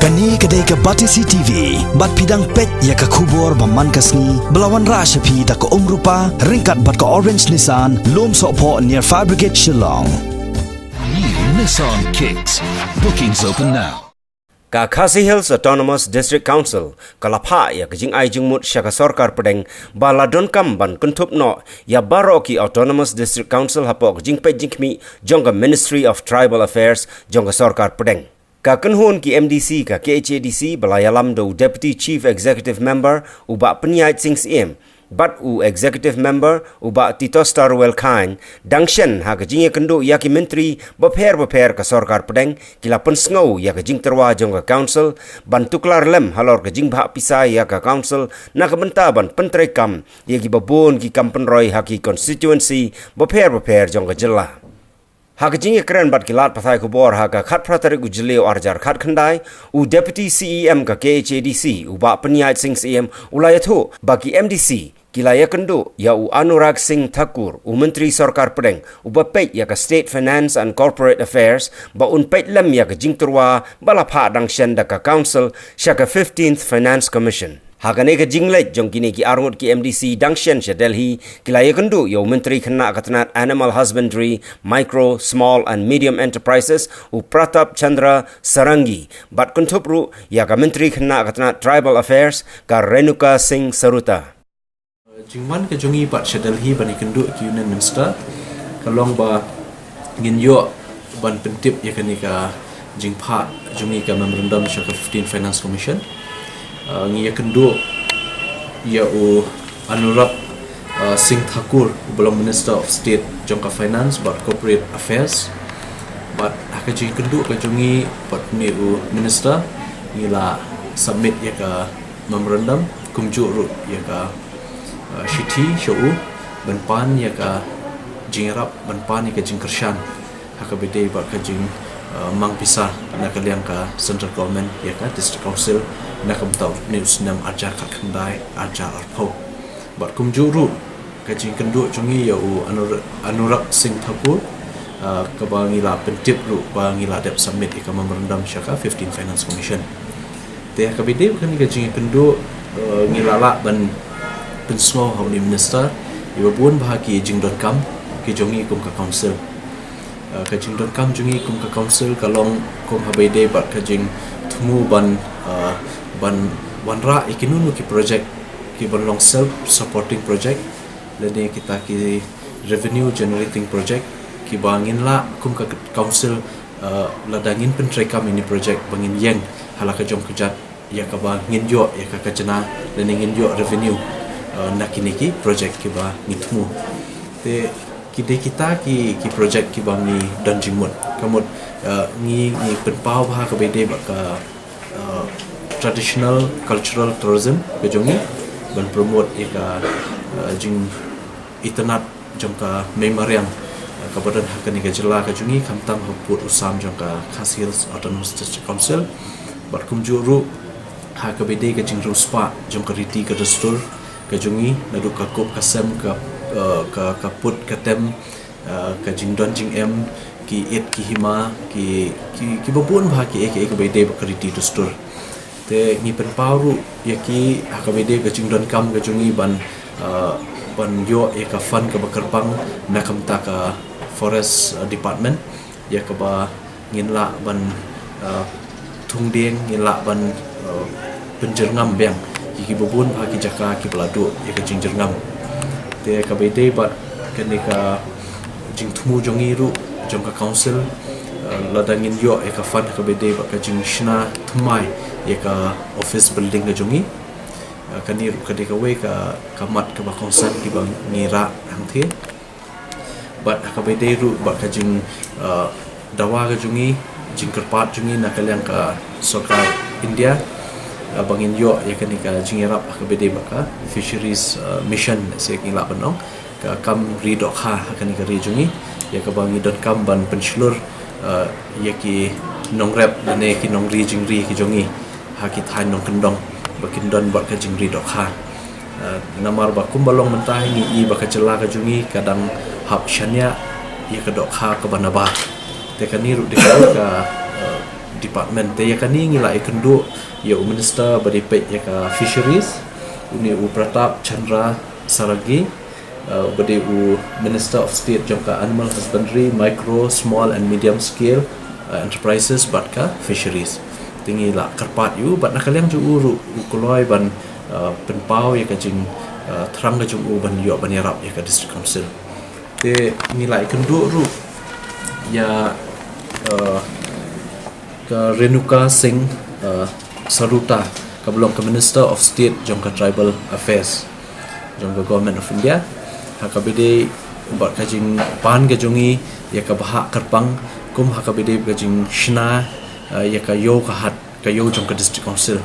Kani kedai ke Batisi TV, bat pidang pet ya ke kubur baman kasni, belawan rashapi da ke rupa, ringkat bat ke Orange Nissan, lom sokpo near Fire Brigade Shillong. New Nissan Kicks. Bookings open now. Ka Khasi Hills Autonomous District Council kalapha ya kajing ai jingmut syaka sarkar pedeng baladon kam ban kuntup no ya baroki Autonomous District Council hapok jing pe jingmi jonga Ministry of Tribal Affairs jonga sarkar pedeng ka kenhun ki MDC ka KHADC balayalam do Deputy Chief Executive Member uba penyait sings bat u executive member uba Tito Starwell Khan dangshen ha kajing kendo ya ki menteri beper ka sarkar pedeng kila pensngau ya kajing terwa jong ka council ban tuklar lem halor kajing bha pisai ya ka council na ka benta ban pentre kam ya ki babon ki kampen roy ha ki constituency beper jong ka jilla ha kajing keren bat kilat pathai kubor ha ka khat pratari ujleo arjar khat khandai u deputy CEM ka KHADC uba penyait sing CEM ulayatho baki MDC kilaya kendo ya u Anurag Singh Thakur u menteri sarkar pedeng u bapet ya ka State Finance and Corporate Affairs ba un pet lem ya ka jingturwa balapha dangshen da ka council syaka 15th Finance Commission hagane ka jinglet jong kini ki arngut ki MDC dangshen sha Delhi kilaya kendo ya u menteri khana katanat Animal Husbandry, Micro, Small and Medium Enterprises u Pratap Chandra Sarangi bat kuntupru ya ka menteri khana katanat Tribal Affairs ka Renuka Singh Saruta Jingman ke jongi bat Delhi bani kenduk ki Union Minister kalong ba ngin yo ban pentip ya kani ka jingpha jongi ka memorandum syaka 15 Finance Commission ngi ya kenduk ya u Anurag Singh Thakur belum Minister of State jongka Finance bat Corporate Affairs bat ka jing kenduk ka jongi bat ni u Minister ngila submit ya ka memorandum kumjuk ru ya ka Shiti Shou Benpan ya ka Jingrap Benpan ya ka Jingkershan haka bede ba ka jing mang pisah na ka liang ka Central Government ya ka District Council na ka mtaw news nam ajar ka khandai ajar arpau ba kumjuru ka jing kendu chungi ya u Anurag Singh Thakur ka ba ngila pentip ru ba ngila dep submit ka memorandum syaka 15 Finance Commission te ka bede kan ka jing kendu ngila la ban pensno hauni minister ibabun bahagi jing.com ki jongi kum ka council ka jing.com jongi kum ka council kalong kum habede bat ka jing thumu ban wanra ikinunu ki project ki ban long self supporting project lede kita ki revenue generating project ki bangin la kum ka council ladangin pentrekam ini project bangin yang halaka jong kejat ya ka bangin yo ya ka kajana dan ingin yo revenue nakiniki project ki ba ngitmu te kita ki project ki ba ni danjimut kamut ni penpau ba ka bede ba ka traditional cultural tourism ke jongi ban promote ka jing itanat jongka memoriam ka badan hakani ka jela ka jongi kamtam haput usam jongka Khasi Hills Autonomous District Council bat kumjuru ha ka bede ka jing ruspa jongka riti ka dastur kajungi nadu kakup kasem ka kaput katem ka jingdon jing em ki et ki hima ki babun bha ki ek bede bakriti dustur te ni pen pauru yaki hakabede ka jingdon kam kajungi ban yo ek fan ka bakarpang nakam ta ka forest department ya ka ba nginla ban thungdeng nginla ban penjerngam beng ki babun bagi jaka ki beladu ya ka jingjerngam te ka bede bat kene ka jingthumu jongi ru jongka council ladangin yo ya ka fan ka bede ba ka jingshna thumai ya ka office building ka jongi kani ru ka de ka we ka kamat ka ba council ki bang ngira hangthe bat ka bede ru ba ka jing dawa ka jongi jingkerpat jongi nakalyang ka sarkar India bangin yo ya kan ka jingirap ka bede baka fisheries mission se ngila banong ka kam ridok ha kan ka rijungi ya ka bangi.com ban penslur ya ki nongrep dane ki nongri jingri ki jongi ha ki than nong kendong bakin don bak ka jingri dok ha namar bakum balong mentah ni i baka cela ka jungi kadang hab syanya ya ka dok ha ka banaba te kan ni ru de ka department te ya kani ngila ikendu ya minister badi pe ya ka fisheries uni Pratap Chandra Saragi badi minister of state jangka animal husbandry, micro, small and medium scale enterprises bat ka fisheries tingi la karpat yu bat nakaliang ju uru kuloi ban penpau ya ka jing terang ka ju ban yo ban yarap ya ka district council te nilai kendu ru ya ke Renuka Singh Saruta kabelong ke Minister of State jangka Tribal Affairs jangka Government of India hakabide buat kajing pan gajongi ya ka bahak kerpang kum hakabide kajing shna ya ka yo ka hat ka yo jangka District Council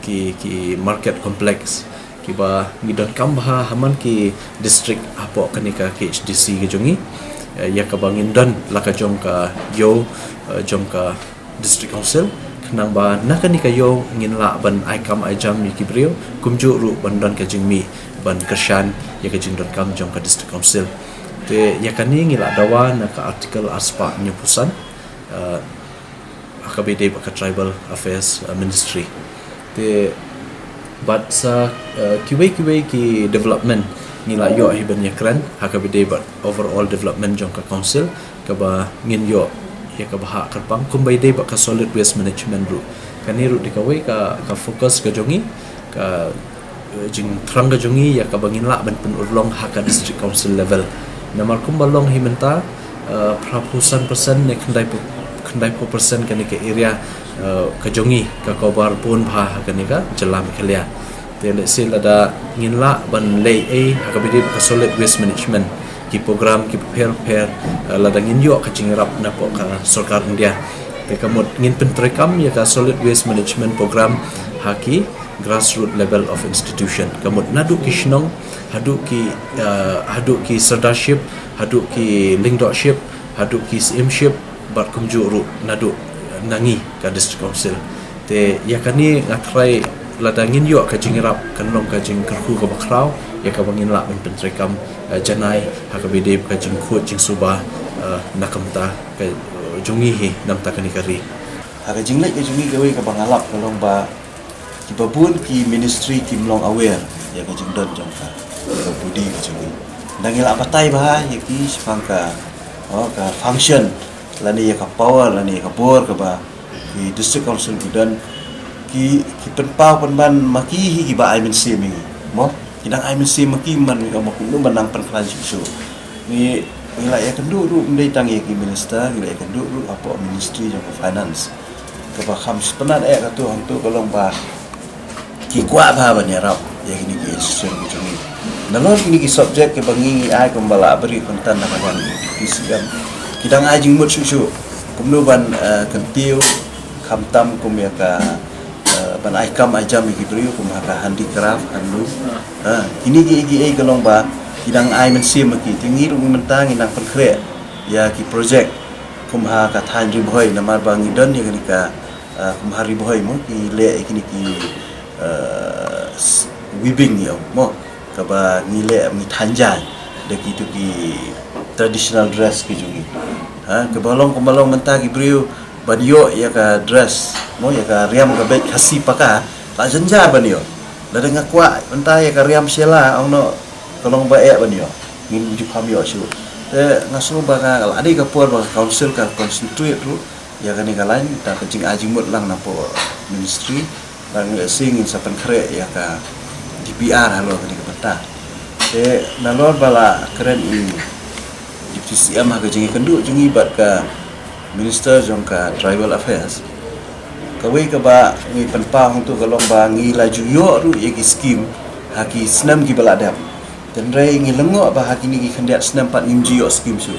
ki market complex ki ba ngidon kam bah haman ki district apo kanika ki HDC gajongi ya ka bangin don la ka jangka yo jangka District Council kenang ba nakani kayo ngin la ban aikam aijam ni kibrio kumju ru bandan kajing mi ban kershan ya kajing dot kam jong ka District Council te ya kani ngila dawa na ka artikel aspa nyupusan akabide ba ka Tribal Affairs Ministry te but sa kiwe ki development ngila yo hiban ya kran akabide ba overall development jong ka council ka ba ngin yo ya ka bahak kerpang kumbai dei ka solid waste management ru kani ru dikawai ka fokus ka jongi ka jing terang ka jongi ya ka bangin la ban pen urlong haka district council level namar kumbalong himenta prapusan persen ne kendai persen kani ke area ka jongi ka kobar pun bha kani ka jelam khalia te le sil ada ngin la ban lei haka bidi ka solid waste management ki program ki prepare ladang inyo ka cingrap na po ka sarkar India te kamot ngin pentrekam ya ka solid waste management program haki grassroots level of institution kamot nadu ki shnong hadu ki sardarship hadu ki leadership hadu ki CMship bar kumju ru nadu nangi ka district council te ya kani ngatrai ladang inyo ka cingrap kanlong ka jing kerhu ka bakrau ya ka bangin la pentrekam janai hakabide ka jing khut jing suba nakamta ka jungi hi namta kani kari haka jing lai ka jungi ka we ka bangalap kalong ba ki babun ki ministry ki mlong aware ya ka jing don jong ka budi ka jungi dangila patai ba ya ki sipangka ka function lani ya ka power lani ya ka bor ka ba ki district council gudan ki penpau penban maki ki ba ai min sim mi mo kidang ai min sim maki man ka mo kun manang pen klan su ni ila ya kendu ru ndai tang ya ki minister ila ya kendu ru apa ministry of finance ka ba kham sepenan ka tu hang tu kolong ba ki kwa ba ban ya rap ya kini ki institution ki jumi nalon kini ki subject ke bangi ai kembala beri kontan na kan ki siam kidang ai jing mut su kumnu ban kentiu khamtam kum ya ka ban aikam ajam ki beriu kum ha handicraft andu ini gi kalong ba kidang ai men sim ki tingi ru mentang inang penkre ya ki project kum ha ka than ri boy namar bang idon ya ni ka kum hari boy mo ki le kini ki weaving yo mo ka ba ni le mi thanjai de ki tu ki traditional dress ki jungi ke balong mentang ki beriu badio ya ka dress mo ya ka riam ka bet khasi paka la jenja banio la denga kwa mentah ya ka riam sela ono kolong ba banio ngin ju kham yo su te ngasu ba ka adi ka por ba council ka constitute ru ya ka ni ka lain ta ka jing ajing mut lang na po ministry lang sing in sapan kre ya ka DPR halo ka ni ka peta te nalor bala keren ini DPCM ha ka jing kendu jungi bat ka Minister jongka Tribal Affairs kawai ka ba ngi penpa hong tu kalong ba ngi laju yo ru ye ki scheme haki snam ki baladap dan rai ngi lengo ba haki ni ki khandiat snam pat ngimji yo scheme su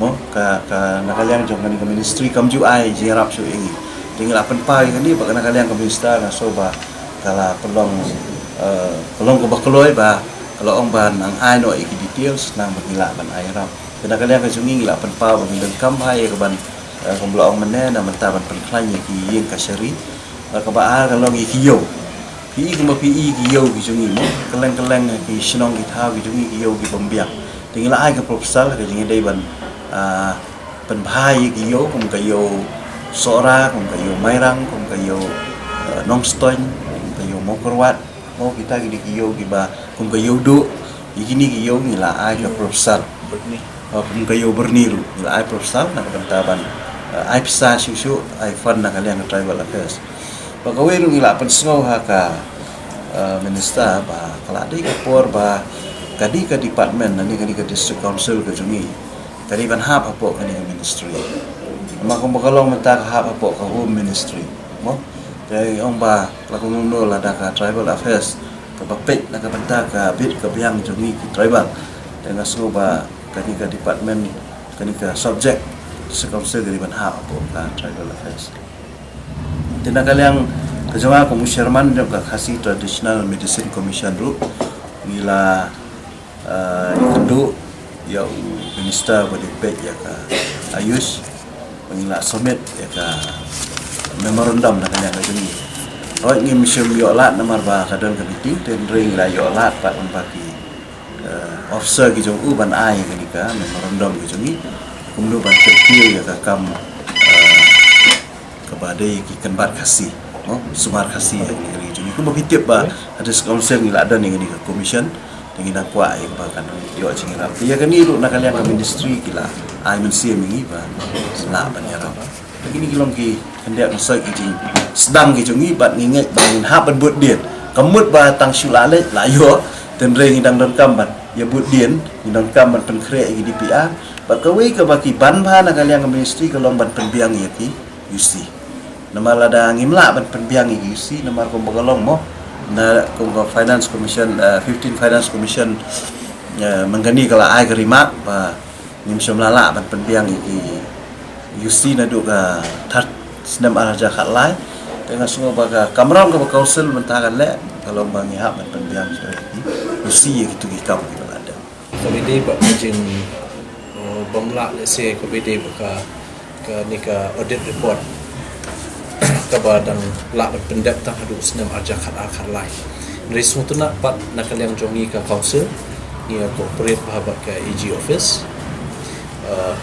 mo ka nakaliang jongka ni ministry kamju ai jerap su ingi tinggal penpa ki ni ba nakaliang ka minister na so ba kala pelong ko ba koloi ba kalau ong ba nang ai no iki details nang bagila ban ai rap nakaliang ka jungi ngila penpa ba ngi kam hai ka ban kumbelah orang mana nak mentaban perkelahian ki yang kasari kabah kalau ngi kiyo pi kuma pi kiyo ki jungi mo keleng ki sinong ki tha ki jungi kiyo ki bombiak tinggal ai ka proposal ka jungi dai ban pen bhai kiyo kum kayo Sora kum kayo Mairang kum kayo Nongstoin kum kayo Mokorwat mau kita gini kiyo giba kum kayo do igini kiyo ngila ay ka profesor kum kayo berniru ngila ay profesor na kabantaban ay pisa susu ay fund na kaliang tribal affairs pagawin ngila pensngaw ha ka minister ba kaladi ka por ba kadi ka department nani kadi ka district council ka jungi kadi ban hap apo kani ministry ama kung bakalong menta ka hap apo ka home ministry mo kay ong ba lakong nuno lada ka tribal affairs ka bapit na ka benta ka bit ka biang jungi ki tribal dengan so ba kani ka department kani ka subject district council kadi ban hap apo ka tribal affairs tinakaliang kejama ko Sherman jam ka khasi traditional medicine commission ru ngila ikendu ya minister bodi pek ya ka ayush ngila summit ya ka memorandum na kanya kajuni oi ngi mission yo lat namar ba kadon committee ten ring la yo lat pat pagi officer ki jong u ban ai kani ka memorandum ki jungi kumdu ban terpil ya ka kam kabadai ki kenbat khasi sumar khasi yang ni jadi ku mabitip ba ada council ni ada ni ni commission dengan kuat ai ba kan yo cingirap ya kan ni ru nak kalian ke ministry kila ai mensi mingi ba sela ban ya ba begini kilom ki hendak masuk ki sedang ki jungi bat nginget bangin ha ban but dia kemut ba tang sulale la yo ten ring dang dang kam ban ya but dien dang kam ban pen kre ki DPR ba kawi ke baki ban ba nak kalian ke ministry kalom ban pen biang ya ki UC nama lada ngimla ban penbiang isi nama ko bagalong mo na ko finance commission 15 finance commission menggani kala ai gerimat ba ngim somlala ban penbiang isi na do ka that senam araja khat lai dengan sungo baga kamram ka council mentakan le kalau bang ihap ban penbiang isi gitu ki kam ki ada Kabide ba jing bangla se kabide ba ka ni ka audit report kabadang la pendek tang hadu senam aja khat lai resu tu nak pat nak kalian jongi ka council ni corporate bahabat ka EG office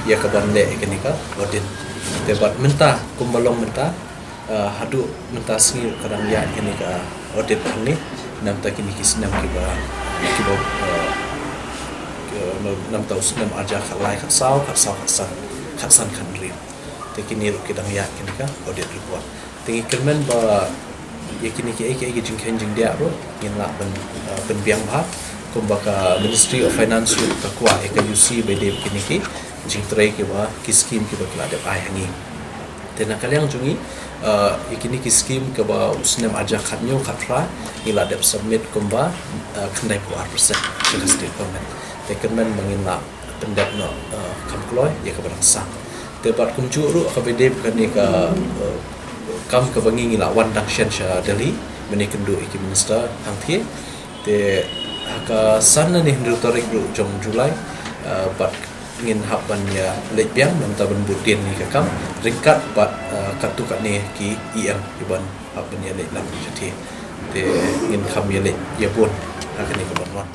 ya kaban le kini ka audit debat mentah kumbalong mentah hadu mentah singir kadang ya kini ka audit ni nam ta kini ki senam ki ba nam ta senam aja khat lai khat san kan ri tekini ru kidang ya kini ka audit report tingi kermen ba yakini ki jingken jing dia ro yin la ben biang ba kumbaka Ministry of Finance ru ka kwa UC bede kini ki jing trai ki ba ki scheme ki ba kala de ai hangi tena kaliang jungi yakini ki scheme ka ba usnem aja khatnyo khatra ila de submit kumba khandai puar persen to the state government te kermen mangin la pendap no kamkloi ya ka barang sang debat kumju ru ka bede kani ka kam ke bangi ngila wan dang shen sha Delhi meni kendu iki minister hang thi te ka san ni hindu tarik ru jong Julai bat ngin hapan ya lek biang nam ta ban budien ni ka kam ringkat bat katu kat ni ki EM iban hapan ya lek lam jati te ngin kam ya lek ya pun akan ni ka ban